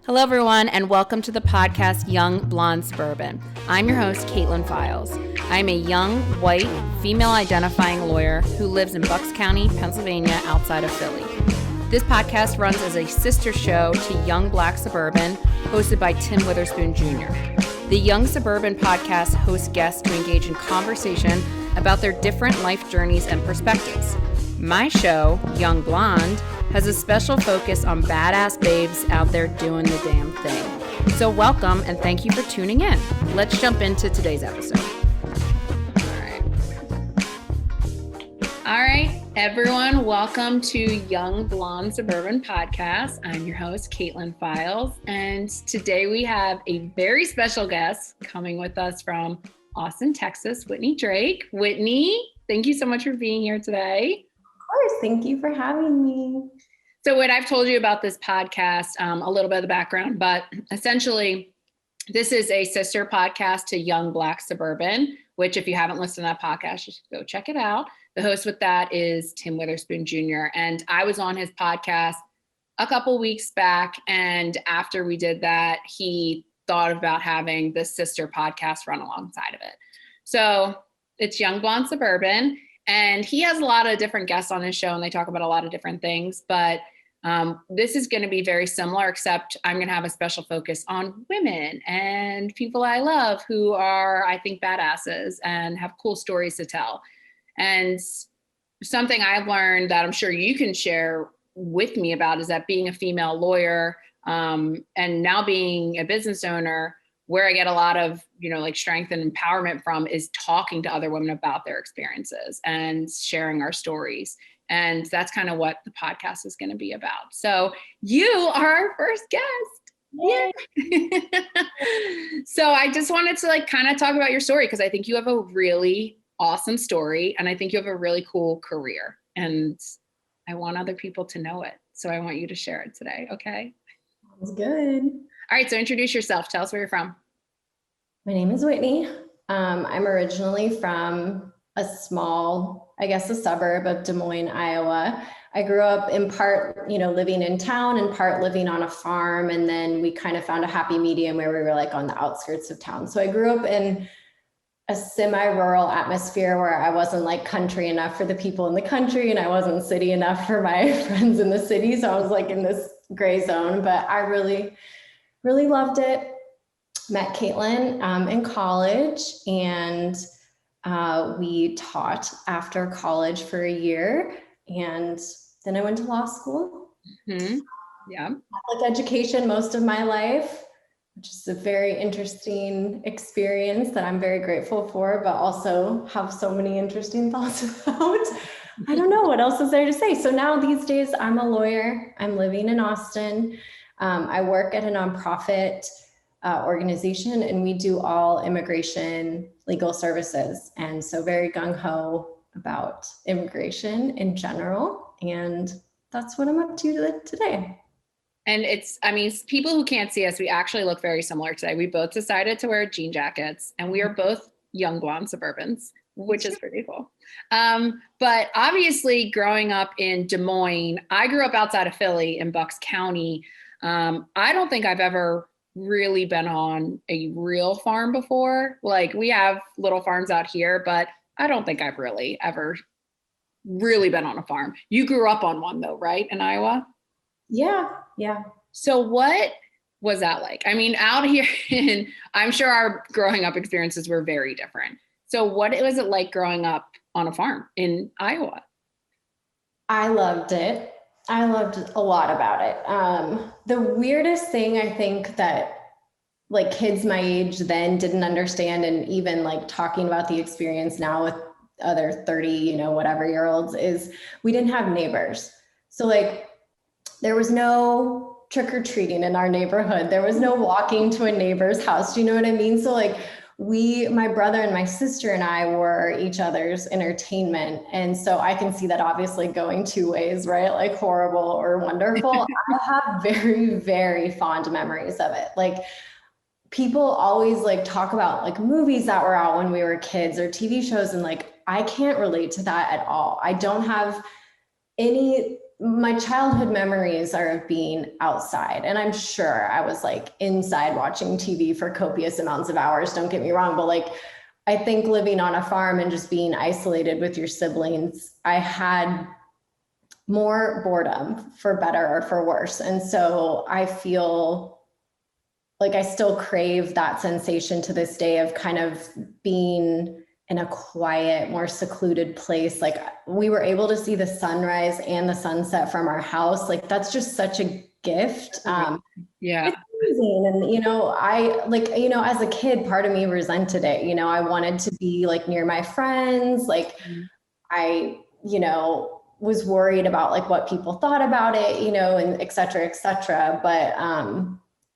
Hello, everyone, and welcome to the podcast Young Blonde Suburban. I'm your host, Kaitlin Files. I'm a young, white, female-identifying lawyer who lives in Bucks County, Pennsylvania, outside of Philly. This podcast runs as a sister show to Young Black Suburban, hosted by Tim Witherspoon Jr. The Young Suburban podcast hosts guests to engage in conversation about their different life journeys and perspectives. My show, Young Blonde, has a special focus on badass babes out there doing the damn thing. So welcome and thank you for tuning in. Let's jump into today's episode. All right, everyone, welcome to Young Blonde Suburban podcast. I'm your host, Kaitlin Files, and today we have a very special guest coming with us from Austin, Texas, Whitney Drake. Whitney, thank you so much for being here today. Of course, thank you for having me. So what I've told you about this podcast, a little bit of the background, but essentially this is a sister podcast to Young Black Suburban, which if you haven't listened to that podcast, you should go check it out. The host with that is Tim Witherspoon Jr. And I was on his podcast a couple weeks back. And after we did that, he thought about having this sister podcast run alongside of it. So it's Young Blonde Suburban. And he has a lot of different guests on his show and they talk about a lot of different things. But this is going to be very similar, except I'm going to have a special focus on women and people I love who are, I think, badasses and have cool stories to tell. And something I've learned that I'm sure you can share with me about is that being a female lawyer and now being a business owner, where I get a lot of, like strength and empowerment from is talking to other women about their experiences and sharing our stories. And that's kind of what the podcast is going to be about. So you are our first guest. Yeah. So I just wanted to kind of talk about your story because I think you have a really awesome story and I think you have a really cool career and I want other people to know it. So I want you to share it today. Okay. Sounds good. All right. So introduce yourself. Tell us where you're from. My name is Whitney. I'm originally from a small, a suburb of Des Moines, Iowa. I grew up in part, living in town and part living on a farm. And then we kind of found a happy medium where we were on the outskirts of town. So I grew up in a semi-rural atmosphere where I wasn't country enough for the people in the country and I wasn't city enough for my friends in the city. So I was in this gray zone, but I really, really loved it. Met Kaitlin in college and we taught after college for a year and then I went to law school. Mm-hmm. Yeah. Catholic education most of my life, which is a very interesting experience that I'm very grateful for, but also have so many interesting thoughts about. I don't know what else is there to say. So now these days I'm a lawyer. I'm living in Austin. I work at a nonprofit organization and we do all immigration legal services. And so very gung-ho about immigration in general. And that's what I'm up to today. And people who can't see us, we actually look very similar today. We both decided to wear jean jackets and we are both young blonde Suburbans, which is pretty cool. But obviously growing up in Des Moines, I grew up outside of Philly in Bucks County. I don't think I've ever really been on a real farm before. We have little farms out here, but I don't think I've really ever really been on a farm. You grew up on one though, right? In Iowa? Yeah. So what was that like? Out here I'm sure our growing up experiences were very different. So what was it like growing up on a farm in Iowa? I loved it. I loved a lot about it. The weirdest thing I think that kids my age then didn't understand, and even talking about the experience now with other 30, whatever year olds, is we didn't have neighbors. So there was no trick-or-treating in our neighborhood. There was no walking to a neighbor's house. Do you know what I mean? So my brother and my sister and I were each other's entertainment. And so I can see that obviously going two ways, right? Horrible or wonderful. I have very, very fond memories of it. People always talk about movies that were out when we were kids or TV shows. And I can't relate to that at all. I don't have any my childhood memories are of being outside, and I'm sure I was like inside watching TV for copious amounts of hours, don't get me wrong, but like I think living on a farm and just being isolated with your siblings, I had more boredom, for better or for worse. And so I feel like I still crave that sensation to this day of kind of being in a quiet, more secluded place. Like we were able to see the sunrise and the sunset from our house. Like that's just such a gift. Yeah. It's amazing. And, you know, I like, you know, as a kid, part of me resented it. You know, I wanted to be like near my friends. Like I, you know, was worried about like what people thought about it, you know, and et cetera, et cetera. But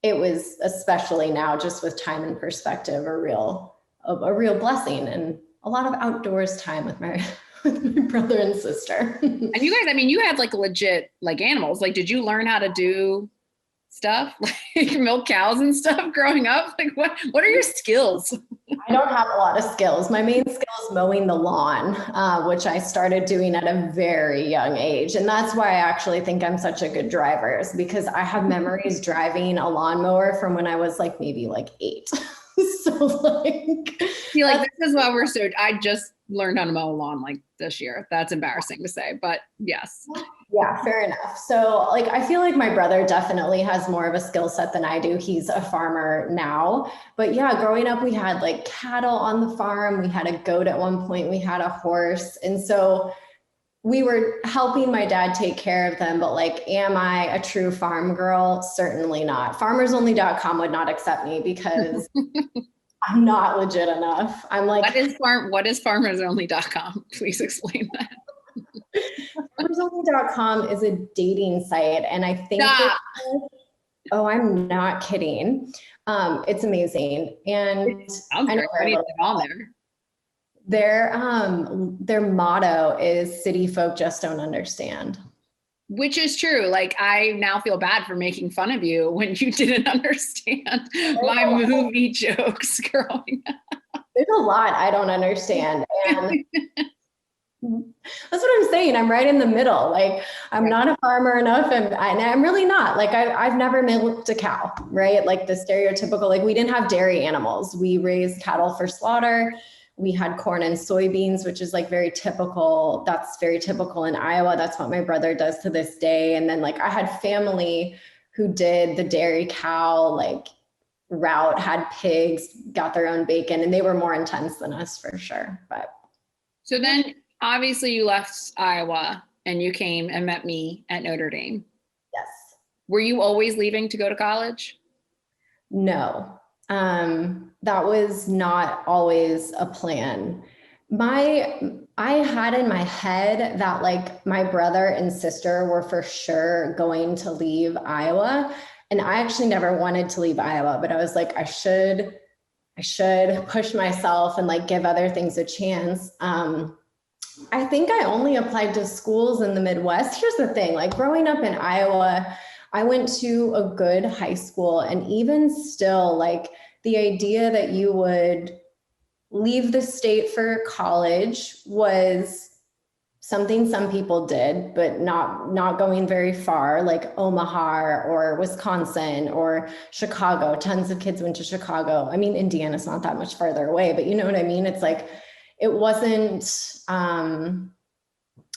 it was, especially now, just with time and perspective, a real blessing, and a lot of outdoors time with my brother and sister. And you guys, I mean, you had like legit like animals. Like, did you learn how to do stuff like milk cows and stuff growing up? Like what are your skills? I don't have a lot of skills. My main skill is mowing the lawn, which I started doing at a very young age. And that's why I actually think I'm such a good driver, is because I have memories driving a lawnmower from when I was like maybe like 8. So like, See, like this is why I just learned how to mow a lawn like this year. That's embarrassing to say, but yes. Yeah, fair enough. So like, I feel like my brother definitely has more of a skill set than I do. He's a farmer now, but yeah, growing up, we had like cattle on the farm. We had a goat at one point, we had a horse. And so we were helping my dad take care of them, but like, am I a true farm girl? Certainly not. Farmersonly.com would not accept me because I'm not legit enough. I'm like, what is farmersonly.com? Please explain that. Farmersonly.com is a dating site. And I think, oh, I'm not kidding. It's amazing. And sounds great. I need to get on there. Their motto is "City folk just don't understand." Which is true. Like, I now feel bad for making fun of you when you didn't understand my movie jokes growing up. There's a lot I don't understand. And that's what I'm saying. I'm right in the middle. Like, I'm not a farmer enough, and I'm really not. Like, I've never milked a cow, right? Like the stereotypical, like we didn't have dairy animals. We raised cattle for slaughter. We had corn and soybeans, which is like very typical. That's very typical in Iowa. That's what my brother does to this day. And then like I had family who did the dairy cow like route, had pigs, got their own bacon, and they were more intense than us for sure. But so then obviously you left Iowa and you came and met me at Notre Dame. Yes. Were you always leaving to go to college? No. That was not always a plan. I had in my head that like my brother and sister were for sure going to leave Iowa. And I actually never wanted to leave Iowa, but I was like, I should push myself and like give other things a chance. I think I only applied to schools in the Midwest. Here's the thing, like growing up in Iowa, I went to a good high school, and even still, like the idea that you would leave the state for college was something some people did, but not going very far, like Omaha or Wisconsin or Chicago. Tons of kids went to Chicago. I mean, Indiana's not that much farther away, but you know what I mean? It's like, it wasn't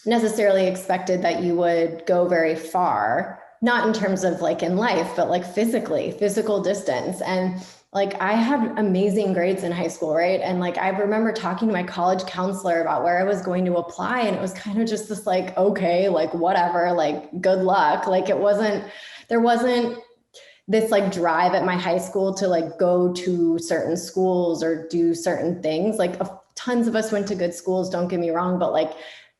necessarily expected that you would go very far, not in terms of like in life, but like physical distance. And like I had amazing grades in high school, right? And like I remember talking to my college counselor about where I was going to apply, and it was kind of just this like, okay, like whatever, like good luck. Like there wasn't this like drive at my high school to like go to certain schools or do certain things. Like tons of us went to good schools, don't get me wrong, but like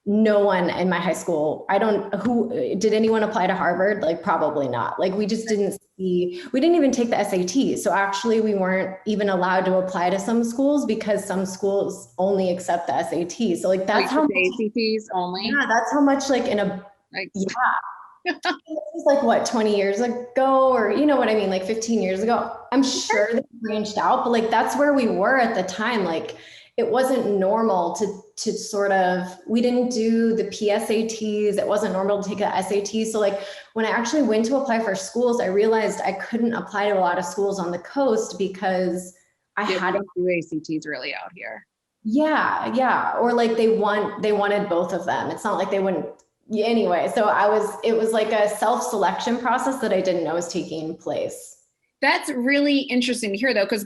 no one in my high school, did anyone apply to Harvard? Like probably not. Like we just didn't even take the SAT. So actually we weren't even allowed to apply to some schools because some schools only accept the SAT. So like that's how ACTs only. Yeah, that's how much like This was like what, 20 years ago, or you know what I mean, like 15 years ago. I'm sure they branched out, but like that's where we were at the time. Like it wasn't normal to sort of, we didn't do the PSATs. It wasn't normal to take the SAT. So like when I actually went to apply for schools, I realized I couldn't apply to a lot of schools on the coast because I hadn't do ACTs really out here. Yeah. Or like they wanted both of them. It's not like they wouldn't anyway. So it was like a self-selection process that I didn't know was taking place. That's really interesting to hear though, because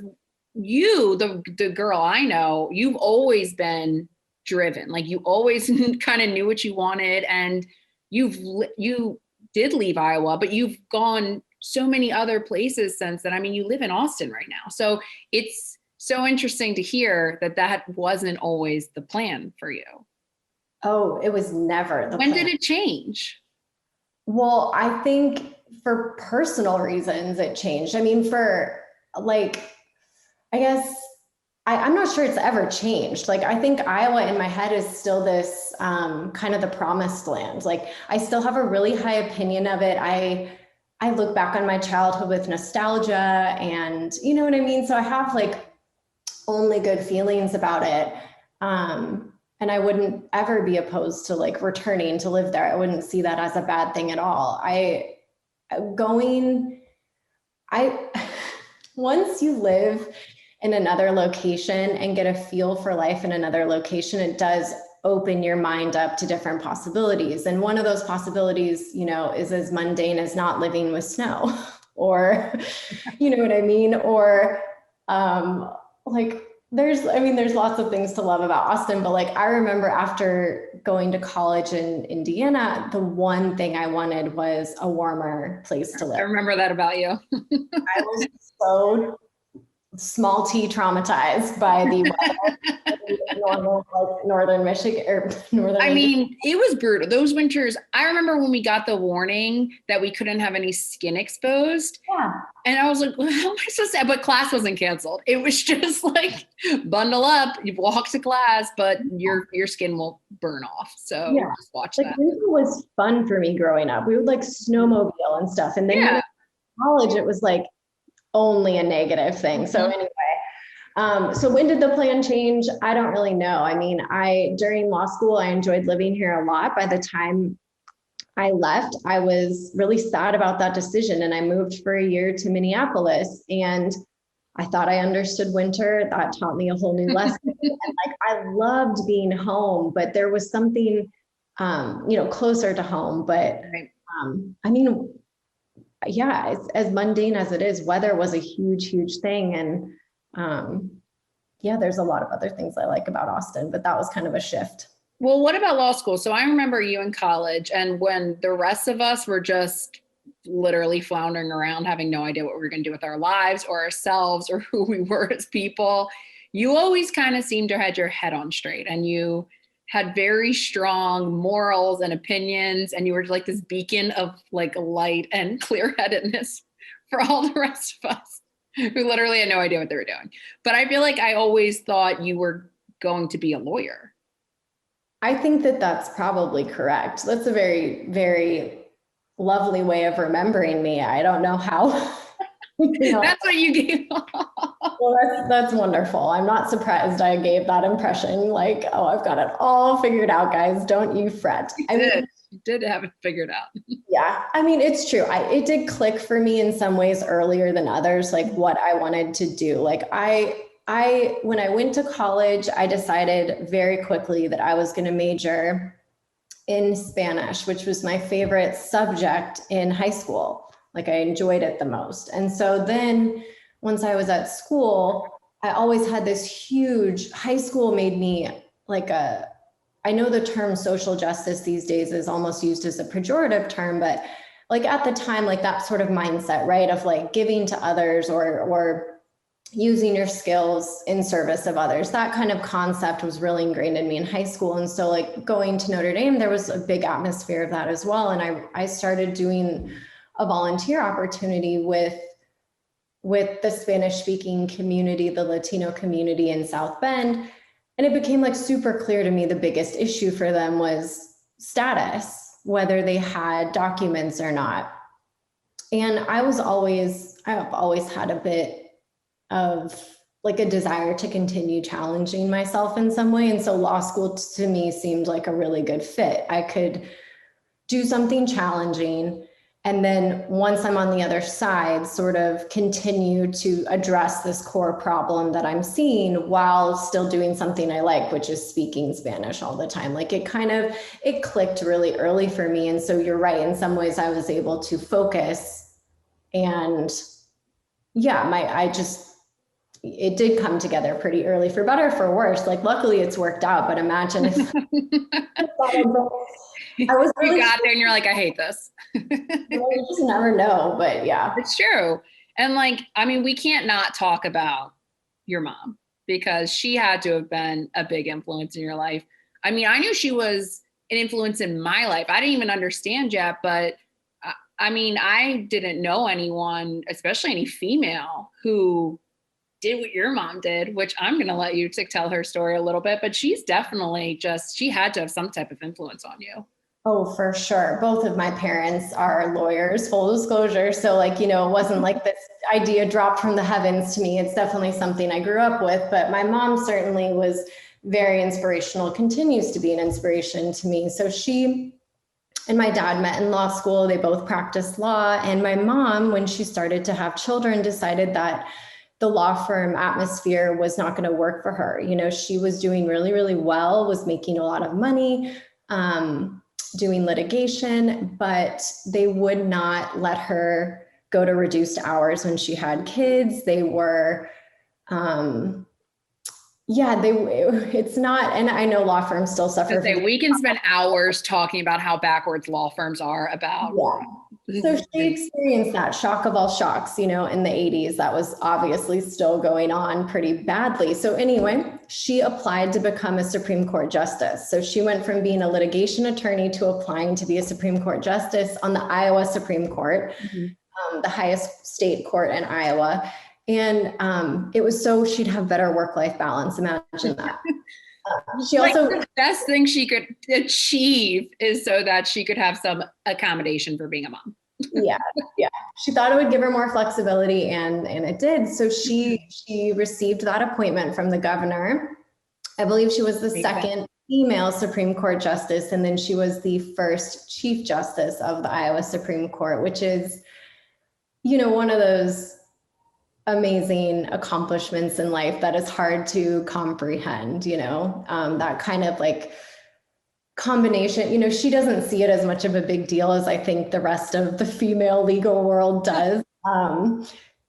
you, the girl I know, you've always been driven. Like you always kind of knew what you wanted, and you did leave Iowa, but you've gone so many other places since then. I mean, you live in Austin right now. So it's so interesting to hear that wasn't always the plan for you. Oh, it was never the When plan. did it change? Well, I think for personal reasons, it changed. I mean, for like, I guess, I'm not sure it's ever changed. Like, I think Iowa in my head is still this kind of the promised land. Like, I still have a really high opinion of it. I look back on my childhood with nostalgia and you know what I mean? So I have like only good feelings about it. And I wouldn't ever be opposed to like returning to live there. I wouldn't see that as a bad thing at all. Once you live in another location and get a feel for life in another location, it does open your mind up to different possibilities. And one of those possibilities, you know, is as mundane as not living with snow or, you know what I mean? Or like, there's lots of things to love about Austin, but like, I remember after going to college in Indiana, the one thing I wanted was a warmer place to live. I remember that about you. I was so small t traumatized by the normal like northern Michigan or northern. I mean, it was brutal. Those winters, I remember when we got the warning that we couldn't have any skin exposed. Yeah. And I was like, well, how am I supposed to? But class wasn't canceled. It was just like, bundle up, you walk to class, but your skin will burn off. So yeah. just watch like, that. Winter was fun for me growing up. We would like snowmobile and stuff. And then when I was in college, it was like only a negative thing. So anyway, so when did the plan change? I don't really know. I mean, during law school, I enjoyed living here a lot. By the time I left, I was really sad about that decision. And I moved for a year to Minneapolis, and I thought I understood winter. That taught me a whole new lesson. And like, I loved being home, but there was something, closer to home. But I mean, yeah, as mundane as it is, weather was a huge, huge thing. And there's a lot of other things I like about Austin, but that was kind of a shift. Well, what about law school? So I remember you in college, and when the rest of us were just literally floundering around, having no idea what we were going to do with our lives or ourselves or who we were as people, you always kind of seemed to have had your head on straight, and you had very strong morals and opinions, and you were like this beacon of like light and clear-headedness for all the rest of us who literally had no idea what they were doing. But I feel like I always thought you were going to be a lawyer. I think that that's probably correct. That's a very, very lovely way of remembering me. I don't know how. That's what you gave. Well, that's wonderful. I'm not surprised I gave that impression. Like, oh, I've got it all figured out, guys. Don't you fret. You did have it figured out. Yeah, I mean, it's true. It did click for me in some ways earlier than others, like what I wanted to do. Like when I went to college, I decided very quickly that I was going to major in Spanish, which was my favorite subject in high school. Like, I enjoyed it the most. And so then once I was at school, I always had this huge, high school made me like I know the term social justice these days is almost used as a pejorative term, but like at the time, like that sort of mindset, right? Of like giving to others or using your skills in service of others. That kind of concept was really ingrained in me in high school. And so like going to Notre Dame, there was a big atmosphere of that as well. And I started doing a volunteer opportunity with the Spanish speaking community, the Latino community in South Bend. And it became like super clear to me the biggest issue for them was status, whether they had documents or not. And I've always had a bit of like a desire to continue challenging myself in some way. And so law school to me seemed like a really good fit. I could do something challenging, and then once I'm on the other side, sort of continue to address this core problem that I'm seeing while still doing something I like, which is speaking Spanish all the time. Like it clicked really early for me. And so you're right. In some ways I was able to focus, and yeah, it did come together pretty early, for better or for worse. Like luckily it's worked out, but imagine if I was really you got there and you're like, I hate this. you just never know, but yeah. It's true. And like, I mean, we can't not talk about your mom because she had to have been a big influence in your life. I mean, I knew she was an influence in my life. I didn't even understand yet, but I mean, I didn't know anyone, especially any female, who did what your mom did, which I'm going to let you tell her story a little bit, but she's definitely she had to have some type of influence on you. Oh, for sure. Both of my parents are lawyers, full disclosure. So like, it wasn't like this idea dropped from the heavens to me. It's definitely something I grew up with, but my mom certainly was very inspirational, continues to be an inspiration to me. So she and my dad met in law school. They both practiced law. And my mom, when she started to have children, decided that the law firm atmosphere was not going to work for her. She was doing really, really well, was making a lot of money, doing litigation, but they would not let her go to reduced hours when she had kids. They were, it's not, and I know law firms still suffer. We can spend hours talking about how backwards law firms are about. Yeah. So she experienced that shock of all shocks, in the 80s. That was obviously still going on pretty badly. So anyway, she applied to become a Supreme Court justice. So she went from being a litigation attorney to applying to be a Supreme Court justice on the Iowa Supreme Court, the highest state court in Iowa. And it was so she'd have better work-life balance. Imagine that. She also, the best thing she could achieve is so that she could have some accommodation for being a mom. yeah. She thought it would give her more flexibility, and it did. So she received that appointment from the governor. I believe she was the second female Supreme Court justice, and then she was the first Chief Justice of the Iowa Supreme Court, which is, one of those amazing accomplishments in life that is hard to comprehend, that kind of like combination. She doesn't see it as much of a big deal as I think the rest of the female legal world does.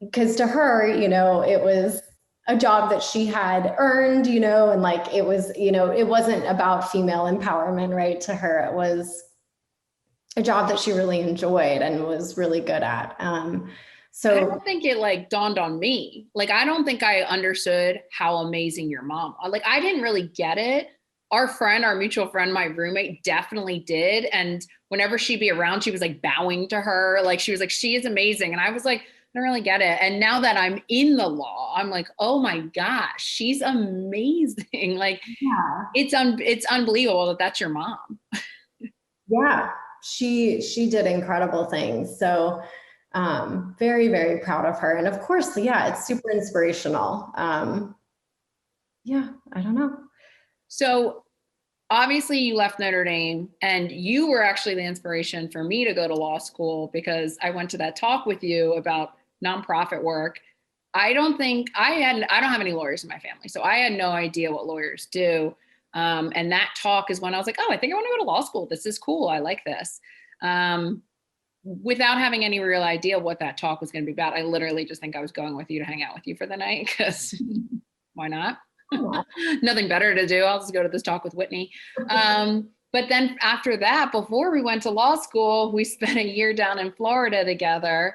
Because to her, it was a job that she had earned, and like it was, it wasn't about female empowerment, right? To her, it was a job that she really enjoyed and was really good at. So I don't think it dawned on me. I don't think I understood how amazing your mom was. I didn't really get it. Our mutual friend, my roommate, definitely did. And whenever she'd be around, she was bowing to her. She was like, she is amazing. And I was like, I don't really get it. And now that I'm in the law, I'm like, oh my gosh, she's amazing. It's unbelievable that that's your mom. Yeah, she did incredible things. So very, very proud of her. And of course, it's super inspirational. I don't know. So obviously you left Notre Dame, and you were actually the inspiration for me to go to law school, because I went to that talk with you about nonprofit work. I don't have any lawyers in my family, so I had no idea what lawyers do. And that talk is when I was like, oh, I think I want to go to law school. This is cool. I like this. Without having any real idea what that talk was going to be about. I literally just think I was going with you to hang out with you for the night, because why not? Nothing better to do. I'll just go to this talk with Whitney. But then after that, before we went to law school, we spent a year down in Florida together.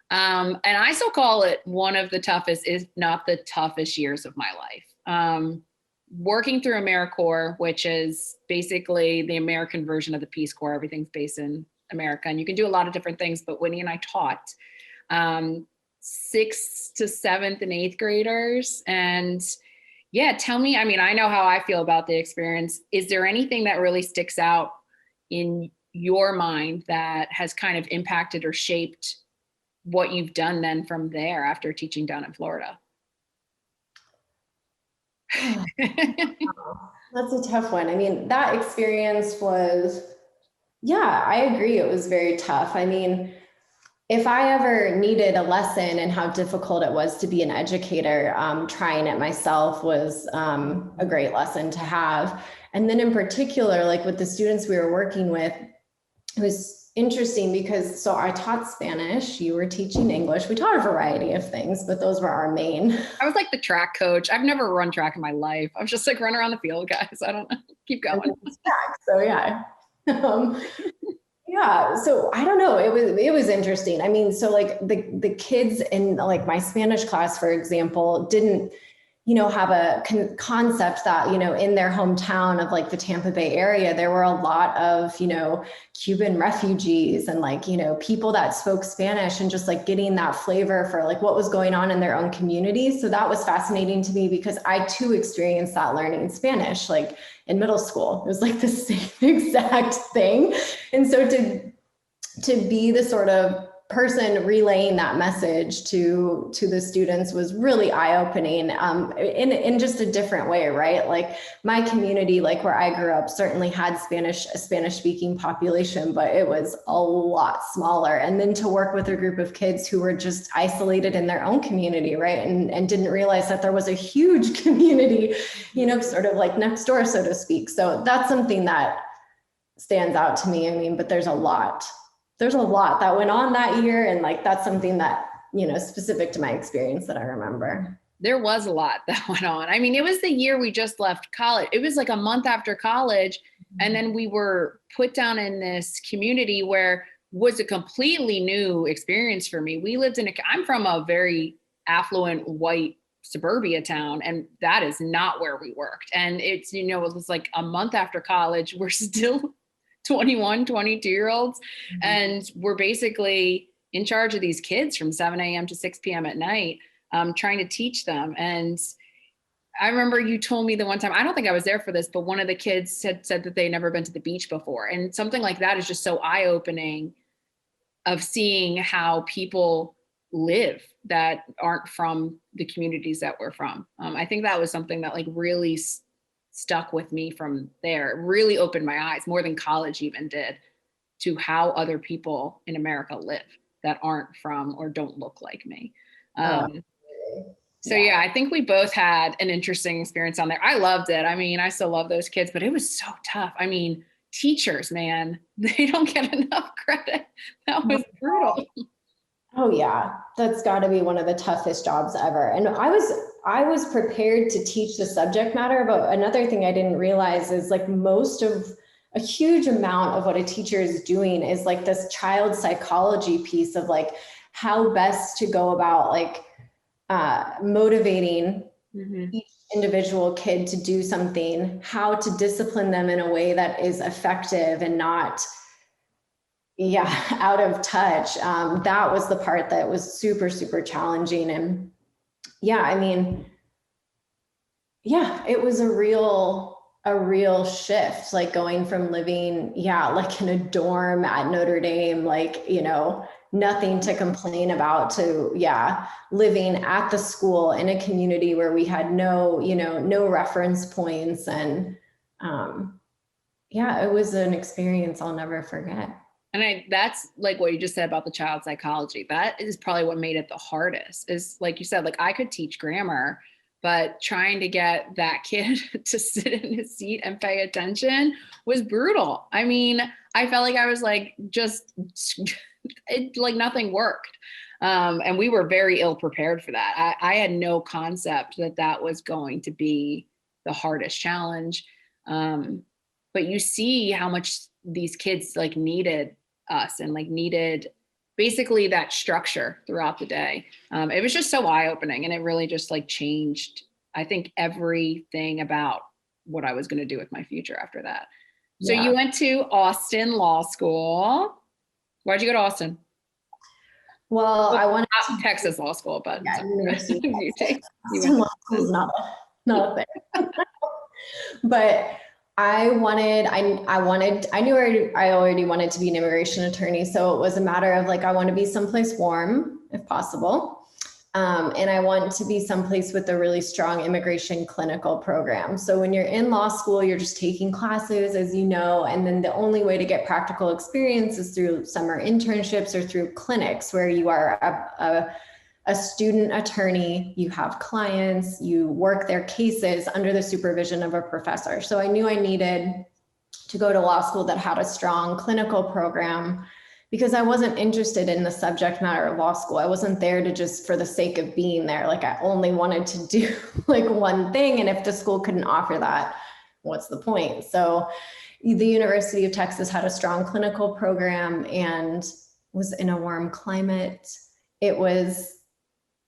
And I still call it one of the toughest, if not the toughest, years of my life. Working through AmeriCorps, which is basically the American version of the Peace Corps. Everything's based in America, and you can do a lot of different things, but Whitney and I taught 6th to 7th and 8th graders. And tell me, I know how I feel about the experience. Is there anything that really sticks out in your mind that has kind of impacted or shaped what you've done then from there after teaching down in Florida? That's a tough one. I mean, that experience was, yeah, I agree. It was very tough. I mean, if I ever needed a lesson and how difficult it was to be an educator, trying it myself was a great lesson to have. And then in particular, like with the students we were working with, it was interesting because, so I taught Spanish, you were teaching English. We taught a variety of things, but those were our main. I was like the track coach. I've never run track in my life. I was just like run around the field, guys. I don't know. Keep going. So yeah. Yeah, so I don't know. It was interesting. I mean, so like the kids in like my Spanish class, for example, didn't, have a concept that, in their hometown of like the Tampa Bay area, there were a lot of, Cuban refugees and like, people that spoke Spanish, and just like getting that flavor for like what was going on in their own community. So that was fascinating to me because I too experienced that learning Spanish, like in middle school. It was like the same exact thing. And so to be the sort of person relaying that message to the students was really eye-opening, in just a different way, right? Like my community, like where I grew up, certainly had a Spanish speaking population, but it was a lot smaller. And then to work with a group of kids who were just isolated in their own community, right? And didn't realize that there was a huge community, sort of like next door, so to speak. So that's something that stands out to me. I mean, but there's a lot that went on that year. And like, that's something that, specific to my experience that I remember. There was a lot that went on. I mean, it was the year we just left college. It was like a month after college. And then we were put down in this community where was a completely new experience for me. We lived I'm from a very affluent white suburbia town, and that is not where we worked. And it's, it was like a month after college. We're still 21, 22-year-olds. And we're basically in charge of these kids from 7 a.m. to 6 p.m. at night, trying to teach them. And I remember you told me the one time, I don't think I was there for this, but one of the kids said that they'd never been to the beach before. And something like that is just so eye-opening of seeing how people live that aren't from the communities that we're from. I think that was something that like really stuck with me from there. It really opened my eyes more than college even did to how other people in America live that aren't from or don't look like me. So yeah, I think we both had an interesting experience on there. I loved it. I mean, I still love those kids, but it was so tough. I mean, teachers, man, they don't get enough credit. That was brutal. Oh yeah, that's got to be one of the toughest jobs ever. And I was prepared to teach the subject matter, but another thing I didn't realize is like a huge amount of what a teacher is doing is like this child psychology piece of like how best to go about like motivating each individual kid to do something, how to discipline them in a way that is effective and not out of touch. That was the part that was super, super challenging. And I mean, it was a real shift, like going from living, like in a dorm at Notre Dame, like, nothing to complain about, to, living at the school in a community where we had no reference points. And it was an experience I'll never forget. And that's like what you just said about the child psychology. That is probably what made it the hardest, is like you said, like I could teach grammar, but trying to get that kid to sit in his seat and pay attention was brutal. I mean, I felt like I was like, like nothing worked. And we were very ill prepared for that. I had no concept that was going to be the hardest challenge. But you see how much these kids like needed us and like needed basically that structure throughout the day. It was just so eye-opening, and it really just like changed, I think, everything about what I was going to do with my future after that. So you went to Austin Law School. Why'd you go to Austin? Well, I wanted to Texas Law School, but Austin Law School is not a thing. But I knew I already wanted to be an immigration attorney. So it was a matter of like, I want to be someplace warm if possible. And I want to be someplace with a really strong immigration clinical program. So when you're in law school, you're just taking classes, as you know, and then the only way to get practical experience is through summer internships or through clinics where you are a student attorney, you have clients, you work their cases under the supervision of a professor. So I knew I needed to go to law school that had a strong clinical program, because I wasn't interested in the subject matter of law school. I wasn't there to just for the sake of being there. Like I only wanted to do like one thing. And if the school couldn't offer that, what's the point? So the University of Texas had a strong clinical program and was in a warm climate. It was,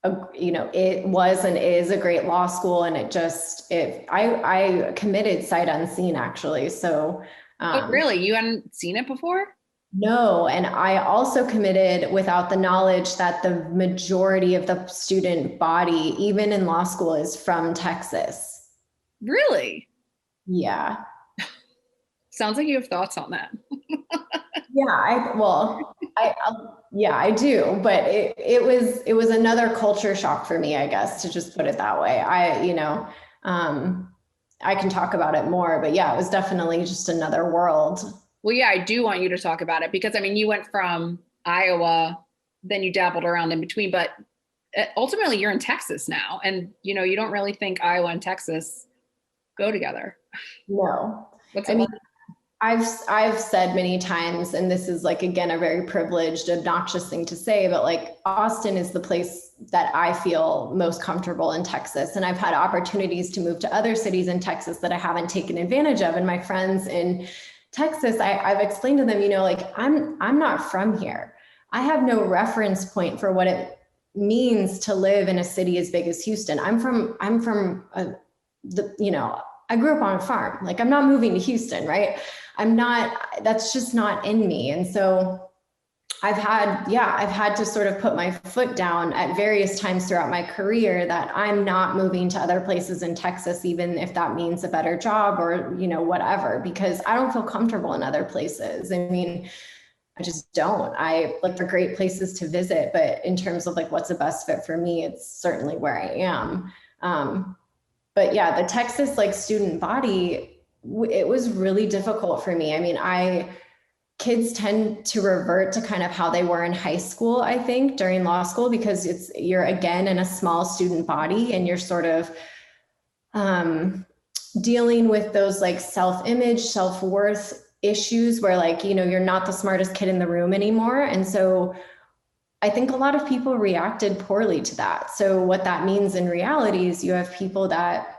it was and is a great law school. And I committed sight unseen actually. So. Oh, really? You hadn't seen it before? No, and I also committed without the knowledge that the majority of the student body, even in law school, is from Texas. Really? Yeah. Sounds like you have thoughts on that. Yeah, I do, but it was another culture shock for me, I guess, to just put it that way. I can talk about it more, but yeah, it was definitely just another world. Well, yeah, I do want you to talk about it because I mean, you went from Iowa, then you dabbled around in between, but ultimately you're in Texas now. And, you don't really think Iowa and Texas go together. No. I've said many times, and this is like, again, a very privileged, obnoxious thing to say, but like Austin is the place that I feel most comfortable in Texas. And I've had opportunities to move to other cities in Texas that I haven't taken advantage of. And my friends in Texas, I've explained to them, I'm not from here. I have no reference point for what it means to live in a city as big as Houston. I grew up on a farm. Like I'm not moving to Houston, right? That's just not in me. And so I've had to sort of put my foot down at various times throughout my career that I'm not moving to other places in Texas, even if that means a better job or, whatever, because I don't feel comfortable in other places. I mean, I just don't. They're great places to visit, but in terms of like what's the best fit for me, it's certainly where I am. But yeah, the Texas like student body, it was really difficult for me. I mean, kids tend to revert to kind of how they were in high school, I think, during law school, because you're again in a small student body and you're sort of dealing with those like self-image, self-worth issues where like, you're not the smartest kid in the room anymore. And so I think a lot of people reacted poorly to that. So what that means in reality is you have people that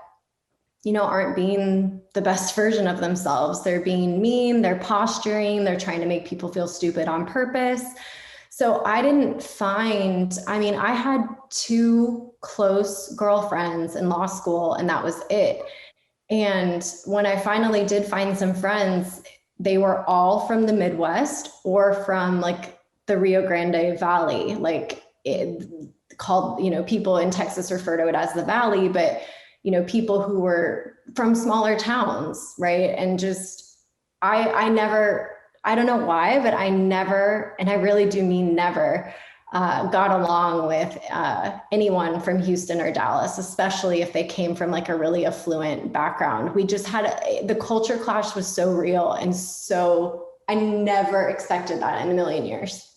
aren't being the best version of themselves. They're being mean, they're posturing, they're trying to make people feel stupid on purpose. So I had 2 close girlfriends in law school and that was it. And when I finally did find some friends, they were all from the Midwest or from like the Rio Grande Valley, people in Texas refer to it as the Valley, but people who were from smaller towns, right? And just, I don't know why, but I never, and I really do mean never, got along with anyone from Houston or Dallas, especially if they came from like a really affluent background. We just the culture clash was so real. And so I never expected that in a million years.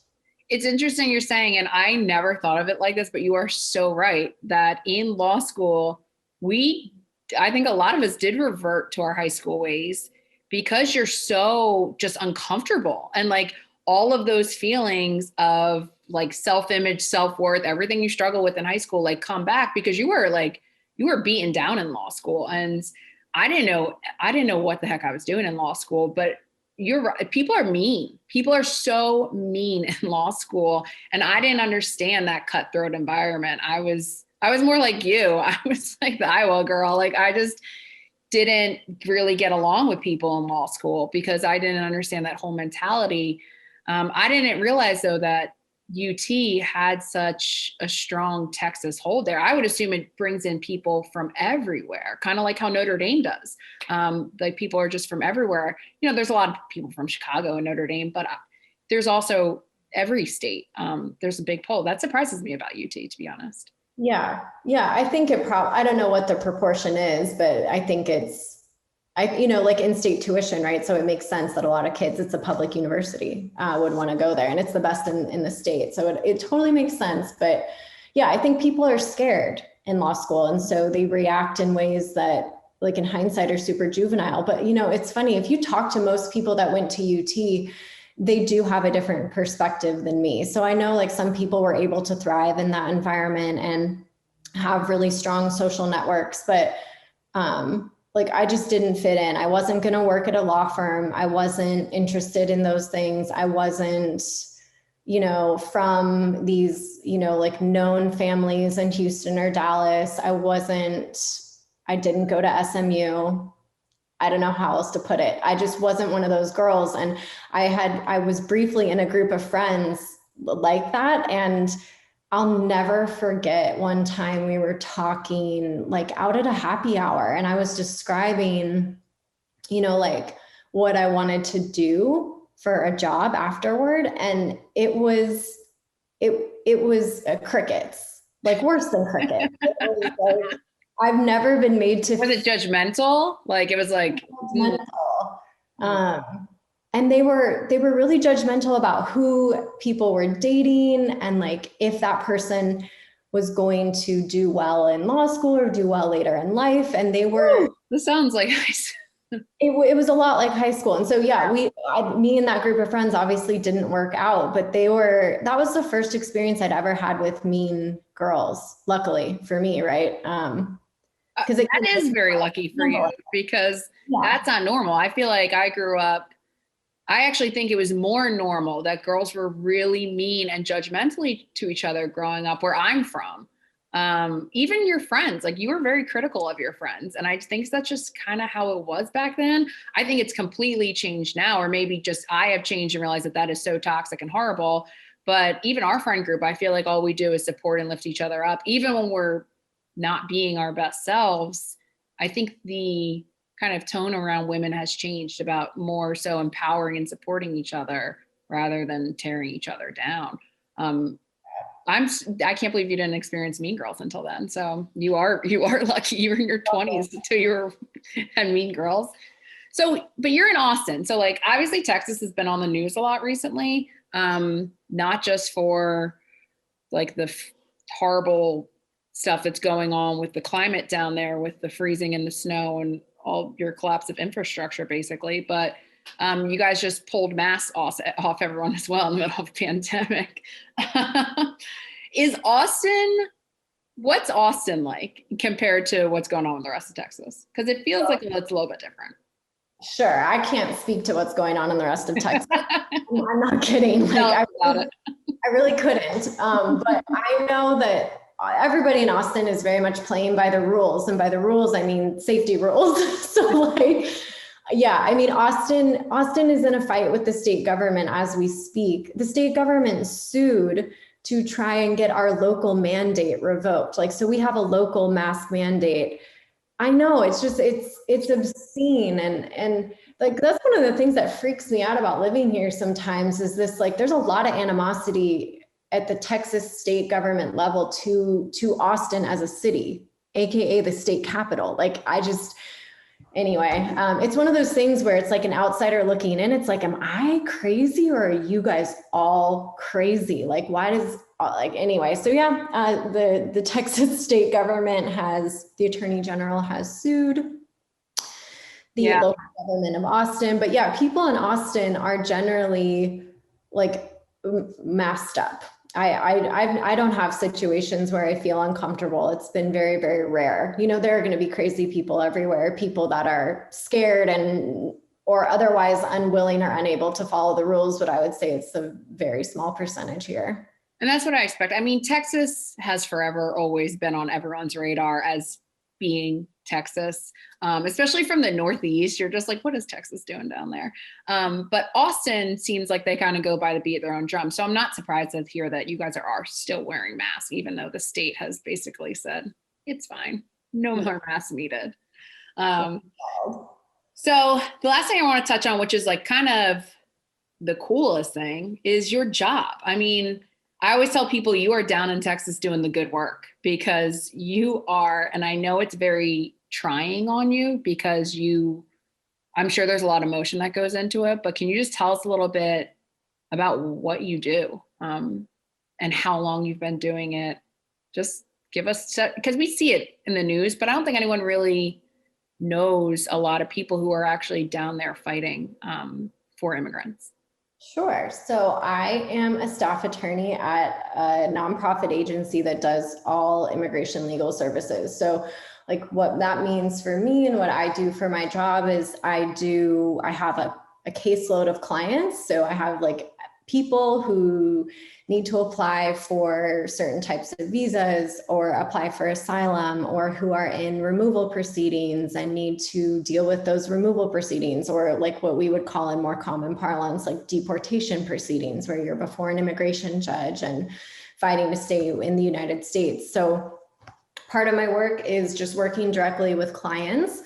It's interesting you're saying, and I never thought of it like this, but you are so right that in law school, I think a lot of us did revert to our high school ways because you're so just uncomfortable. And like all of those feelings of like self-image, self-worth, everything you struggle with in high school, like come back because you were beaten down in law school. And I didn't know what the heck I was doing in law school, but you're right. People are mean. People are so mean in law school. And I didn't understand that cutthroat environment. I was more like you. I was like the Iowa girl. Like I just didn't really get along with people in law school because I didn't understand that whole mentality. I didn't realize though that UT had such a strong Texas hold there. I would assume it brings in people from everywhere, kind of like how Notre Dame does. Like people are just from everywhere. There's a lot of people from Chicago and Notre Dame, but there's also every state. There's a big pull. That surprises me about UT, to be honest. Yeah. Yeah. I think I don't know what the proportion is, but I think like in-state tuition, right? So it makes sense that a lot of kids, it's a public university, would want to go there, and it's the best in the state. So it totally makes sense. But yeah, I think people are scared in law school. And so they react in ways that, like in hindsight, are super juvenile. But it's funny, if you talk to most people that went to UT, they do have a different perspective than me. So I know like some people were able to thrive in that environment and have really strong social networks, but like I just didn't fit in. I wasn't going to work at a law firm. I wasn't interested in those things. I wasn't, from these, like known families in Houston or Dallas. I didn't go to SMU. I don't know how else to put it. I just wasn't one of those girls. And I was briefly in a group of friends like that. And I'll never forget one time we were talking like out at a happy hour, and I was describing, like what I wanted to do for a job afterward. And it was crickets, like worse than crickets. Like, I've never been made to. Was it judgmental? Like it was like Judgmental. And they were really judgmental about who people were dating, and like if that person was going to do well in law school or do well later in life. And this sounds like it was a lot like high school. And so, yeah, me and that group of friends obviously didn't work out, but that was the first experience I'd ever had with mean girls, luckily for me. Right. Because that is very lucky for you, because that's not normal. I feel like I grew up, I actually think it was more normal that girls were really mean and judgmentally to each other growing up where I'm from. Even your friends, like you were very critical of your friends. And I think that's just kind of how it was back then. I think it's completely changed now, or maybe just I have changed and realized that that is so toxic and horrible. But even our friend group, I feel like all we do is support and lift each other up, even when we're not being our best selves. I think the kind of tone around women has changed about more so empowering and supporting each other rather than tearing each other down. I can't believe you didn't experience Mean Girls until then. So you are lucky. You were in your 20s until you were had Mean Girls. So, but you're in Austin. So like obviously Texas has been on the news a lot recently. Not just for like the horrible stuff that's going on with the climate down there, with the freezing and the snow and all your collapse of infrastructure, basically. But you guys just pulled masks off everyone as well in the middle of a pandemic. What's Austin like compared to what's going on with the rest of Texas? Because it feels like it's a little bit different. Sure. I can't speak to what's going on in the rest of Texas. I'm not kidding. Like, I really couldn't. But I know that everybody in Austin is very much playing by the rules. And by the rules, I mean safety rules. So like, yeah, I mean, Austin is in a fight with the state government as we speak. The state government sued to try and get our local mandate revoked. Like, so we have a local mask mandate. I know it's obscene. And like, that's one of the things that freaks me out about living here sometimes is this, like, there's a lot of animosity at the Texas state government level to Austin as a city, AKA the state capital. Like, anyway, it's one of those things where it's like an outsider looking in. It's like, am I crazy or are you guys all crazy? Like, anyway. So yeah, the Texas state government the attorney general has sued the local government of Austin. But yeah, people in Austin are generally like masked up. I don't have situations where I feel uncomfortable. It's been very, very rare. There are going to be crazy people everywhere, people that are scared or otherwise unwilling or unable to follow the rules. But I would say it's a very small percentage here. And that's what I expect. I mean, Texas has forever always been on everyone's radar as being Texas, especially from the Northeast. You're just like, what is Texas doing down there? But Austin seems like they kind of go by the beat of their own drum. So I'm not surprised to hear that you guys are still wearing masks, even though the state has basically said, it's fine. No more masks needed. So the last thing I want to touch on, which is like kind of the coolest thing, is your job. I mean, I always tell people you are down in Texas doing the good work because you are, and I know it's very trying on you because I'm sure there's a lot of emotion that goes into it, but can you just tell us a little bit about what you do and how long you've been doing it? Just give us, because we see it in the news, but I don't think anyone really knows a lot of people who are actually down there fighting for immigrants. Sure. So I am a staff attorney at a nonprofit agency that does all immigration legal services. So like what that means for me and what I do for my job is I have a caseload of clients. So I have like people who need to apply for certain types of visas or apply for asylum, or who are in removal proceedings and need to deal with those removal proceedings, or like what we would call in more common parlance, like deportation proceedings, where you're before an immigration judge and fighting to stay in the United States. So part of my work is just working directly with clients.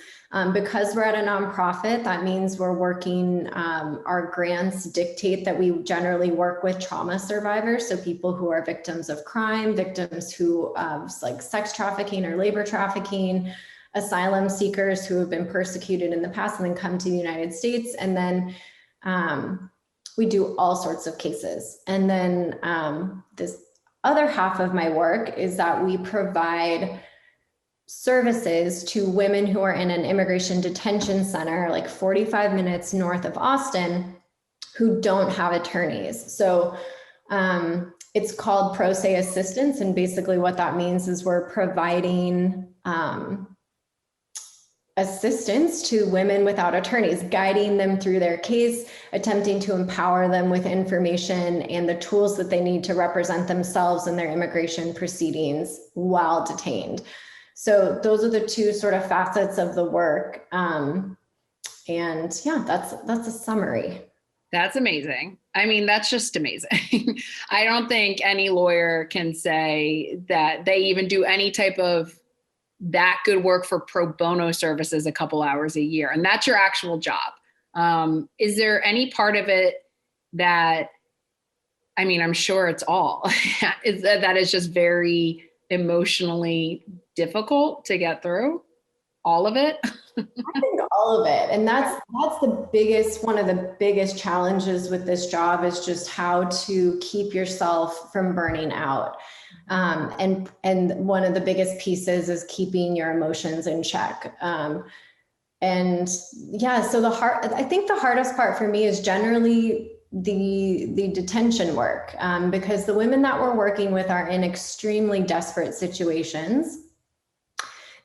Because we're at a nonprofit, that means we're working, our grants dictate that we generally work with trauma survivors. So people who are victims of crime, victims who like sex trafficking or labor trafficking, asylum seekers who have been persecuted in the past and then come to the United States. And then we do all sorts of cases. And then this other half of my work is that we provide services to women who are in an immigration detention center, like 45 minutes north of Austin, who don't have attorneys. So it's called pro se assistance. And basically what that means is we're providing assistance to women without attorneys, guiding them through their case, attempting to empower them with information and the tools that they need to represent themselves in their immigration proceedings while detained. So those are the two sort of facets of the work. And yeah, that's a summary. That's amazing. I mean, that's just amazing. I don't think any lawyer can say that they even do any type of that good work for pro bono services a couple hours a year. And that's your actual job. Is there any part of it that, I mean, I'm sure it's all, that is just very emotionally difficult to get through? All of it? I think all of it. And that's one of the biggest challenges with this job is just how to keep yourself from burning out. And one of the biggest pieces is keeping your emotions in check. And yeah, so I think the hardest part for me is generally the detention work, because the women that we're working with are in extremely desperate situations.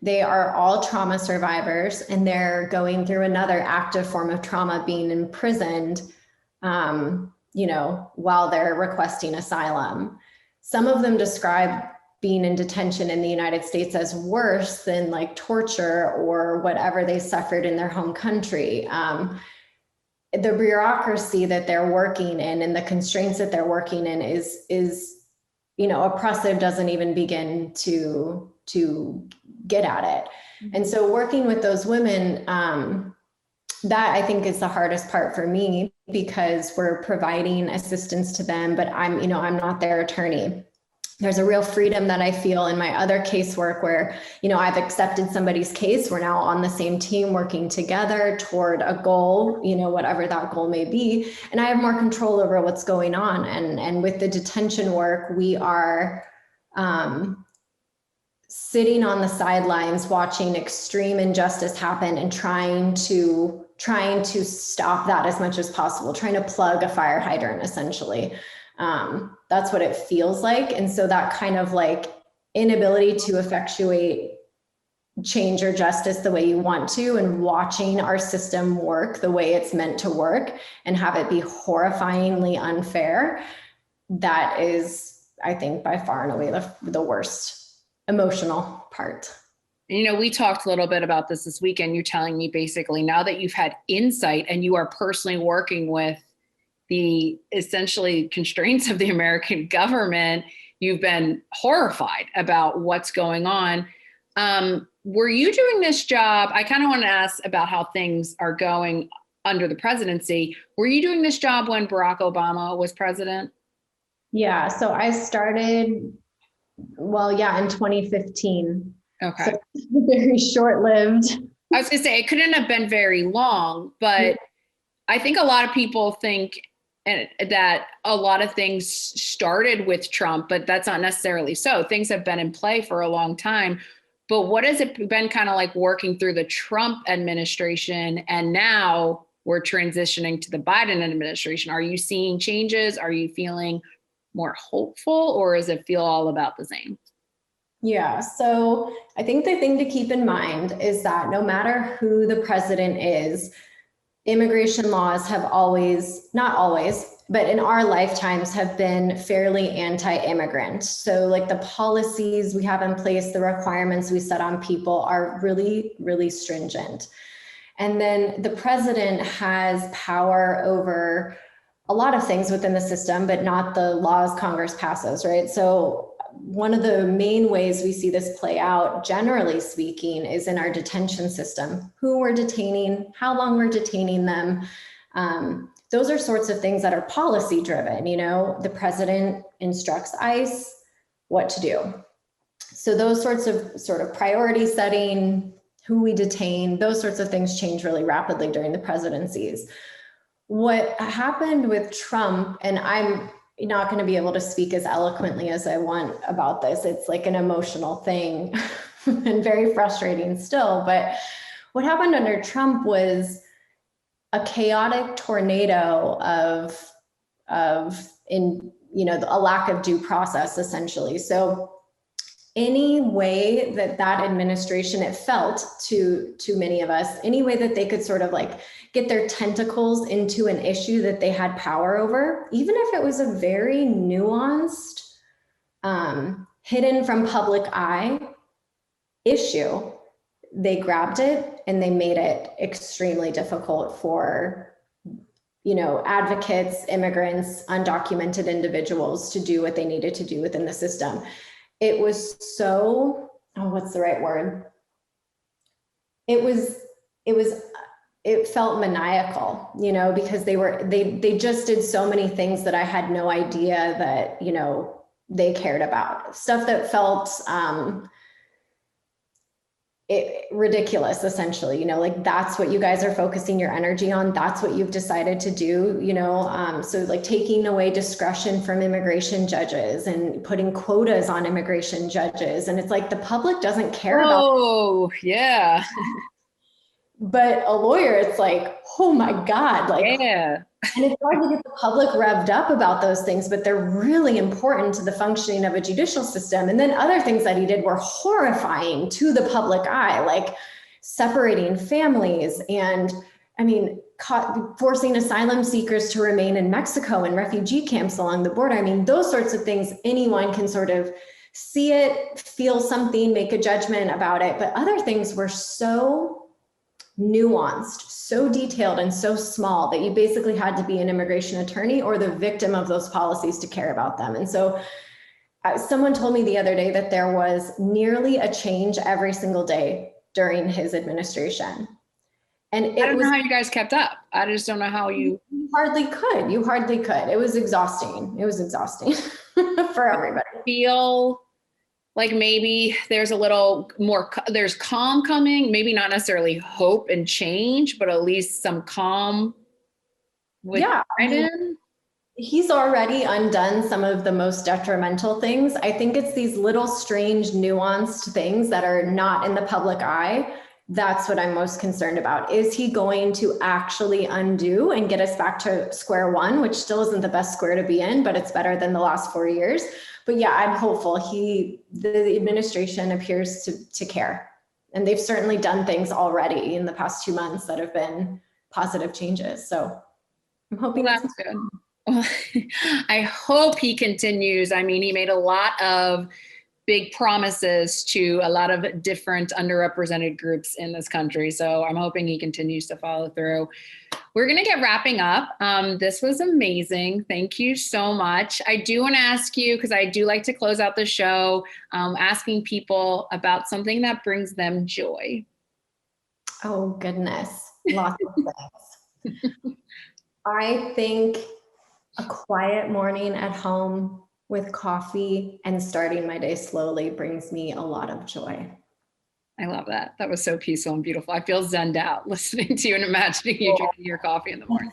They are all trauma survivors, and they're going through another active form of trauma, being imprisoned, while they're requesting asylum. Some of them describe being in detention in the United States as worse than like torture or whatever they suffered in their home country. The bureaucracy that they're working in and the constraints that they're working in is oppressive, doesn't even begin to get at it. And so working with those women, that I think is the hardest part for me, because we're providing assistance to them, but I'm not their attorney. There's a real freedom that I feel in my other casework where, I've accepted somebody's case. We're now on the same team working together toward a goal, whatever that goal may be. And I have more control over what's going on. And with the detention work, we are sitting on the sidelines, watching extreme injustice happen and trying to stop that as much as possible, trying to plug a fire hydrant, essentially. That's what it feels like. And so that kind of like inability to effectuate change or justice the way you want to, and watching our system work the way it's meant to work and have it be horrifyingly unfair, that is, I think, by far and away the worst emotional part. We talked a little bit about this weekend. You're telling me basically now that you've had insight and you are personally working with the essentially constraints of the American government, you've been horrified about what's going on. Were you doing this job? I kind of want to ask about how things are going under the presidency. Were you doing this job when Barack Obama was president? Yeah, so I started, well, yeah, in 2015. Okay. So very short-lived. I was gonna say it couldn't have been very long, but I think a lot of people think that a lot of things started with Trump, but that's not necessarily so. Things have been in play for a long time. But what has it been kind of like working through the Trump administration and now we're transitioning to the Biden administration? Are you seeing changes? Are you feeling more hopeful, or does it feel all about the same? Yeah, so I think the thing to keep in mind is that no matter who the president is, immigration laws have always, not always, but in our lifetimes have been fairly anti-immigrant. So like the policies we have in place, the requirements we set on people are really, really stringent. And then the president has power over a lot of things within the system, but not the laws Congress passes, right? So one of the main ways we see this play out, generally speaking, is in our detention system. Who we're detaining, how long we're detaining them. Those are sorts of things that are policy driven. You know, the president instructs ICE what to do. So those sorts of priority setting, who we detain, those sorts of things change really rapidly during the presidencies. What happened with Trump, and I'm not going to be able to speak as eloquently as I want about this. It's like an emotional thing and very frustrating still. But what happened under Trump was a chaotic tornado of a lack of due process, essentially. So any way that administration, it felt to many of us, any way that they could sort of like get their tentacles into an issue that they had power over, even if it was a very nuanced, hidden from public eye issue, they grabbed it and they made it extremely difficult for, advocates, immigrants, undocumented individuals to do what they needed to do within the system. It was so, what's the right word? It felt maniacal, because they just did so many things that I had no idea that, they cared about. Stuff that felt ridiculous, essentially, like that's what you guys are focusing your energy on. That's what you've decided to do, so like taking away discretion from immigration judges and putting quotas on immigration judges. And it's like, the public doesn't care about. Oh, yeah. But a lawyer, it's like, oh my God, like, yeah. And it's hard to get the public revved up about those things, but they're really important to the functioning of a judicial system. And then other things that he did were horrifying to the public eye, like separating families and, forcing asylum seekers to remain in Mexico and refugee camps along the border. Those sorts of things, anyone can sort of see it, feel something, make a judgment about it. But other things were so nuanced, so detailed, and so small that you basically had to be an immigration attorney or the victim of those policies to care about them. And so someone told me the other day that there was nearly a change every single day during his administration. And I don't know how you guys kept up. I just don't know how you hardly could. You hardly could. It was exhausting. It was exhausting for everybody. Feel like maybe there's a little more, there's calm coming, maybe not necessarily hope and change, but at least some calm with Biden. He's already undone some of the most detrimental things. I think it's these little strange, nuanced things that are not in the public eye. That's what I'm most concerned about. Is he going to actually undo and get us back to square one, which still isn't the best square to be in, but it's better than the last 4 years. But yeah, I'm hopeful. The administration appears to care. And they've certainly done things already in the past 2 months that have been positive changes. So I'm hoping that's good. Well, I hope he continues. He made a lot of big promises to a lot of different underrepresented groups in this country. So I'm hoping he continues to follow through. We're going to get wrapping up. This was amazing. Thank you so much. I do want to ask you, because I do like to close out the show, asking people about something that brings them joy. Oh, goodness. Lots of things. I think a quiet morning at home, with coffee and starting my day slowly brings me a lot of joy. I love that. That was so peaceful and beautiful. I feel zenned out listening to you and imagining you drinking your coffee in the morning.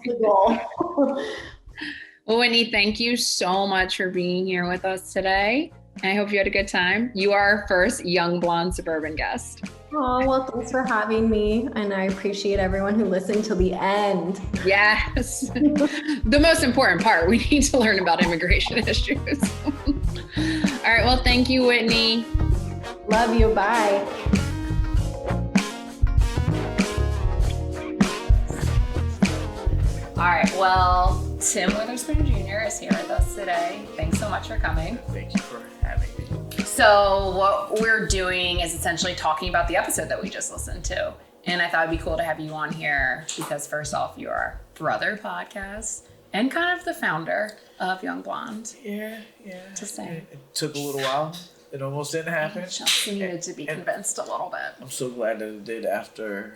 Well, Whitney, thank you so much for being here with us today. I hope you had a good time. You are our first Young Blonde Suburban guest. Oh, well, thanks for having me. And I appreciate everyone who listened till the end. Yes. The most important part, we need to learn about immigration issues. All right. Well, thank you, Whitney. Love you. Bye. All right. Well, Tim Witherspoon Jr. is here with us today. Thanks so much for coming. Thank you for having me. So what we're doing is essentially talking about the episode that we just listened to. And I thought it'd be cool to have you on here because first off, you are brother podcast and kind of the founder of Young Blonde. Yeah. To say. It took a little while. It almost didn't happen. Just needed to be convinced a little bit. I'm so glad that it did after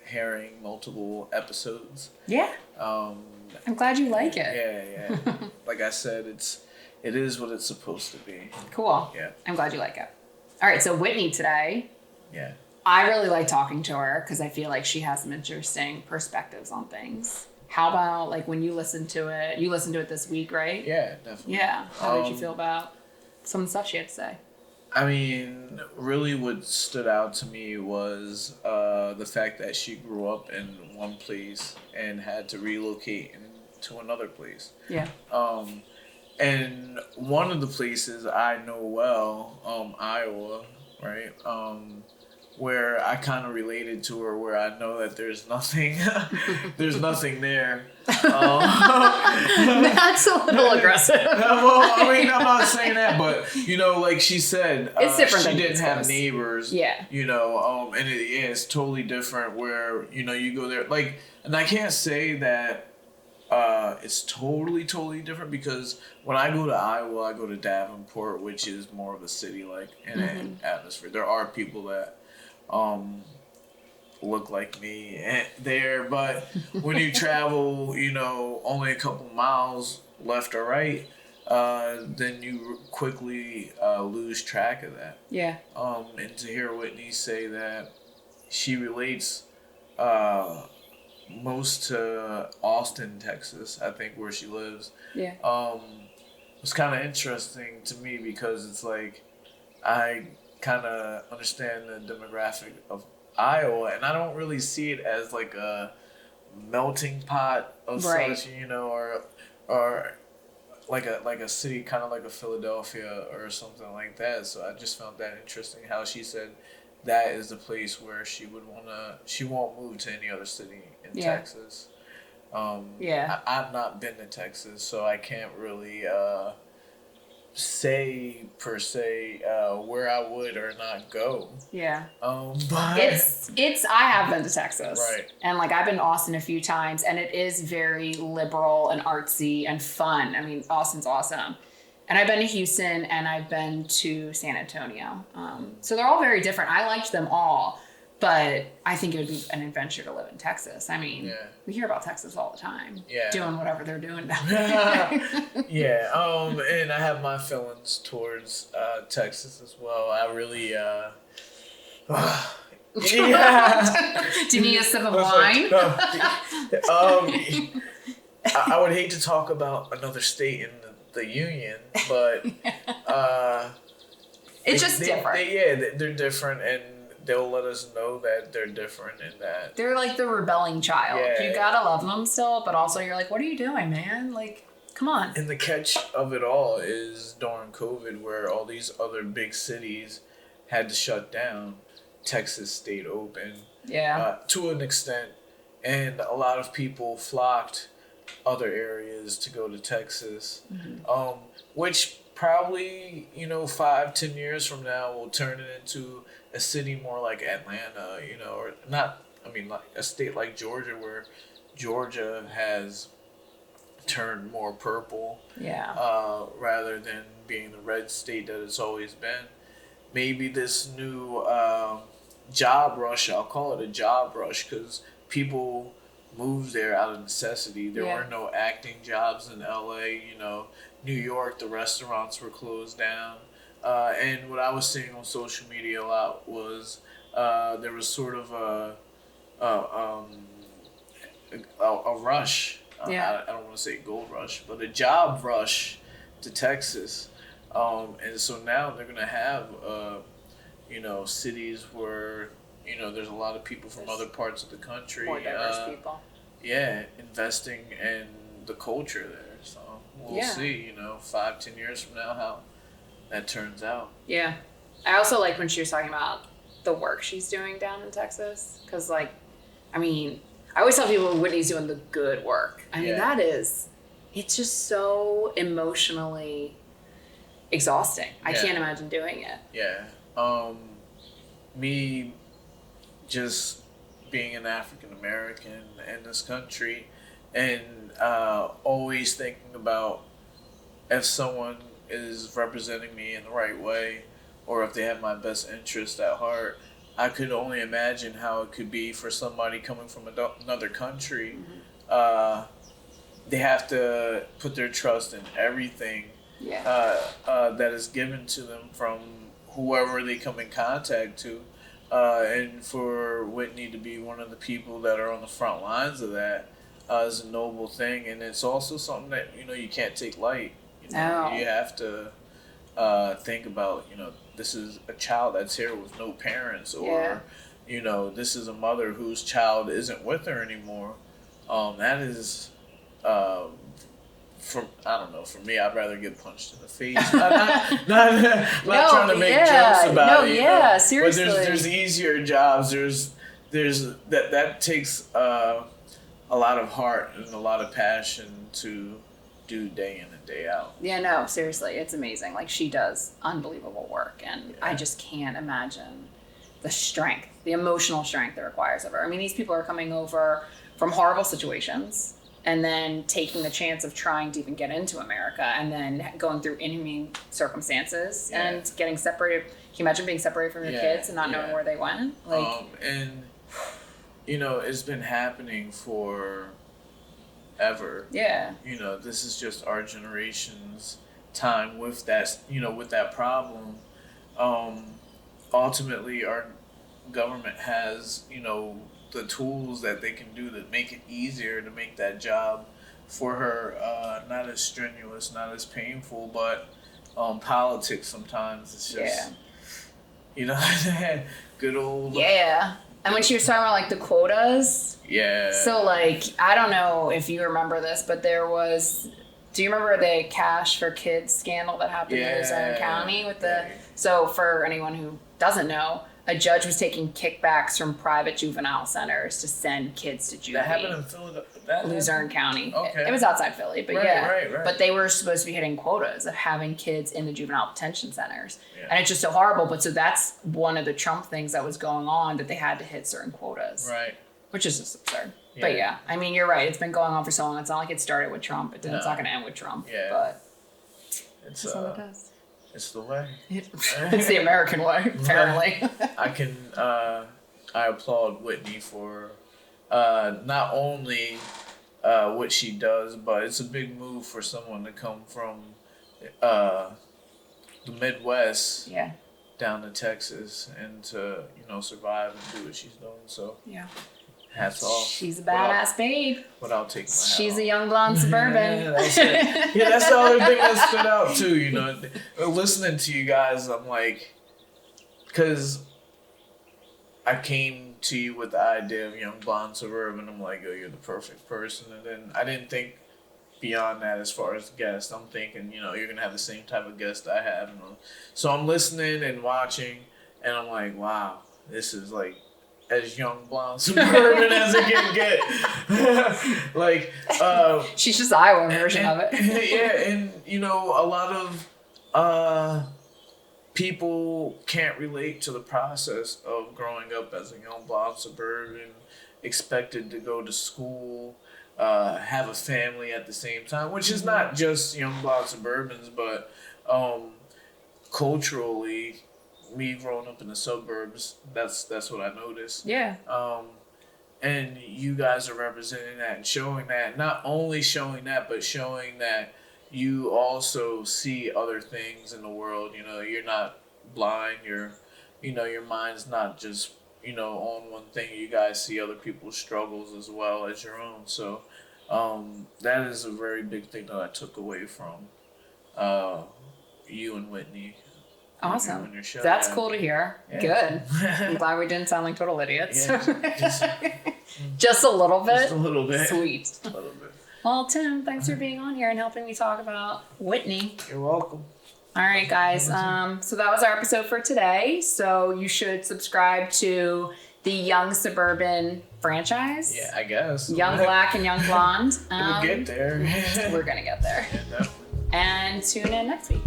hearing multiple episodes. Yeah. I'm glad you like it. Yeah. Like I said, it is what it's supposed to be. Cool. Yeah. I'm glad you like it. All right. So Whitney today. Yeah. I really like talking to her because I feel like she has some interesting perspectives on things. How about like when you listened to it? You listened to it this week, right? Yeah, definitely. Yeah. How did you feel about some of the stuff she had to say? I mean, really what stood out to me was the fact that she grew up in one place and had to relocate to another place. Yeah. And one of the places I know well, Iowa, right? Where I kind of related to her, where I know that there's nothing there. That's a little aggressive. Well, I mean, I'm not saying that, but like she said, it's different. She didn't have neighbors. Yeah. And it's totally different. Where you go there, and I can't say that it's totally different because when I go to Iowa, I go to Davenport, which is more of a city-like an atmosphere. There are people that look like me there, but when you travel, only a couple miles left or right, then you quickly lose track of that. Yeah. And to hear Whitney say that she relates most to Austin, Texas, I think, where she lives. Yeah. It's kind of interesting to me because it's like I kind of understand the demographic of Iowa, and I don't really see it as like a melting pot of such, or like a city kind of like a Philadelphia or something like that. So I just found that interesting how she said that is the place where she won't move to any other city in Texas. I've not been to Texas, so I can't really say per se where I would or not go. Yeah. But it's I have been to Texas. Right. And I've been to Austin a few times and it is very liberal and artsy and fun. I mean, Austin's awesome. And I've been to Houston and I've been to San Antonio. So they're all very different. I liked them all, but I think it would be an adventure to live in Texas. I mean, we hear about Texas all the time. Yeah. Doing whatever they're doing down there. Yeah. And I have my feelings towards Texas as well. I really Do you need a sip of wine? I would hate to talk about another state in the union, but it's just different. They're different, and they'll let us know that they're different and that they're like the rebelling child. Yeah. You gotta love them still, but also you're like, what are you doing, man? Come on. And the catch of it all is during COVID, where all these other big cities had to shut down, Texas stayed open. Yeah. To an extent, and a lot of people flocked other areas to go to Texas, which probably 5-10 years from now will turn it into a city more like Atlanta, or not. I mean, like a state like Georgia, where Georgia has turned more purple, rather than being the red state that it's always been. Maybe this new job rush, I'll call it a job rush, because people moved there out of necessity. There were no acting jobs in LA. You know, New York, the restaurants were closed down. And what I was seeing on social media a lot was there was sort of a rush. I don't want to say gold rush, but a job rush to Texas. And so now they're going to have, you know, cities where, you know, there's a lot of people from other parts of the country. More diverse people. Yeah, investing in the culture there. So we'll see, you know, 5-10 years from now how that turns out. Yeah. I also like when she was talking about the work she's doing down in Texas. Because, like, I mean, I always tell people Whitney's doing the good work. I mean, it's just so emotionally exhausting. I can't imagine doing it. Yeah. Me just being an African American in this country and always thinking about if someone is representing me in the right way or if they have my best interest at heart, I could only imagine how it could be for somebody coming from another country. They have to put their trust in everything that is given to them from whoever they come in contact to. And for Whitney to be one of the people that are on the front lines of that is a noble thing. And it's also something that, you know, you can't take light. You know, you have to think about, you know, this is a child that's here with no parents or, you know, this is a mother whose child isn't with her anymore. That is, I don't know, for me, I'd rather get punched in the face. not trying to make jokes about it. Know? Seriously. But there's easier jobs. There's that takes a lot of heart and a lot of passion to do day in and day out. Yeah, no, seriously, it's amazing. Like, she does unbelievable work, and I just can't imagine the strength, the emotional strength it requires of her. I mean, these people are coming over from horrible situations and then taking the chance of trying to even get into America and then going through inhumane circumstances and getting separated. Can you imagine being separated from your kids and not knowing where they went? Like, and, you know, it's been happening for ever. Yeah. You know, this is just our generation's time with that, you know, with that problem. Ultimately, our government has, you know, the tools that they can do to make it easier to make that job for her not as strenuous, not as painful, but politics sometimes it's just, you know, good old... Yeah. And when she was talking about, like, the quotas... Yeah. So, like, I don't know if you remember this, but there was... Do you remember the Cash for Kids scandal that happened in Luzerne County with the... So, for anyone who doesn't know, a judge was taking kickbacks from private juvenile centers to send kids to juvie. That happened in Philadelphia? Luzerne County. Okay. It was outside Philly, but Right. But they were supposed to be hitting quotas of having kids in the juvenile detention centers. Yeah. And it's just so horrible. But so that's one of the Trump things that was going on, that they had to hit certain quotas. Right. Which is just absurd. Yeah. But yeah, I mean, you're right. It's been going on for so long. It's not like it started with Trump. It's not going to end with Trump. Yeah. But it's that's what it does. It's the way. It's the American way, apparently. I applaud Whitney for not only what she does, but it's a big move for someone to come from the Midwest down to Texas and to, you know, survive and do what she's doing. So hats off. She's a badass babe. Without taking my hat She's off. a young blonde suburban. That's the other thing that stood out too. You know, listening to you guys, I'm like, because I came to you with the idea of Young Blonde Suburban. I'm like, oh, you're the perfect person. And then I didn't think beyond that as far as guests. I'm thinking, you know, you're gonna have the same type of guest I have. So I'm listening and watching, and I'm like, wow, this is like as Young Blonde Suburban as it can get. Like, she's just the Iowa version of it. Yeah, and you know, a lot of people can't relate to the process of growing up as a young blonde suburban, expected to go to school, have a family at the same time, which is not just young blonde suburbans, but culturally, me growing up in the suburbs, that's what I noticed. Yeah. and you guys are representing that and showing that, not only showing that, but showing that you also see other things in the world. You know, you're not blind. Your mind's not just, on one thing. You guys see other people's struggles as well as your own. So that is a very big thing that I took away from you and Whitney. Awesome. On your show. That's cool to hear. Yeah. Good. I'm glad we didn't sound like total idiots. Yeah, just a little bit. Just a little bit. Sweet. A little bit. Well, Tim, thanks for being on here and helping me talk about Whitney. You're welcome. All right, guys. So that was our episode for today. So you should subscribe to the Young Suburban franchise. Yeah, I guess. Young Black and Young Blonde. We'll get there. We're going to get there. Yeah, definitely. And tune in next week.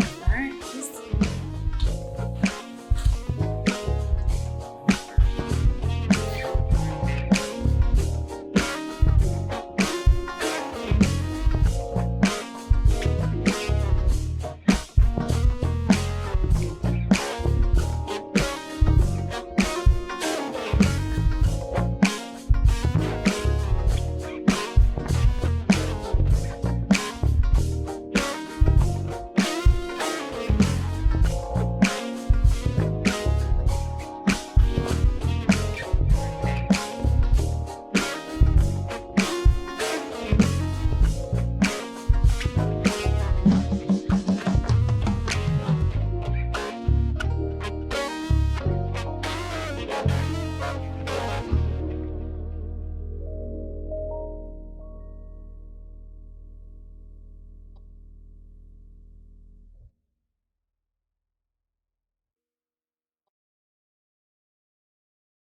All right. Peace.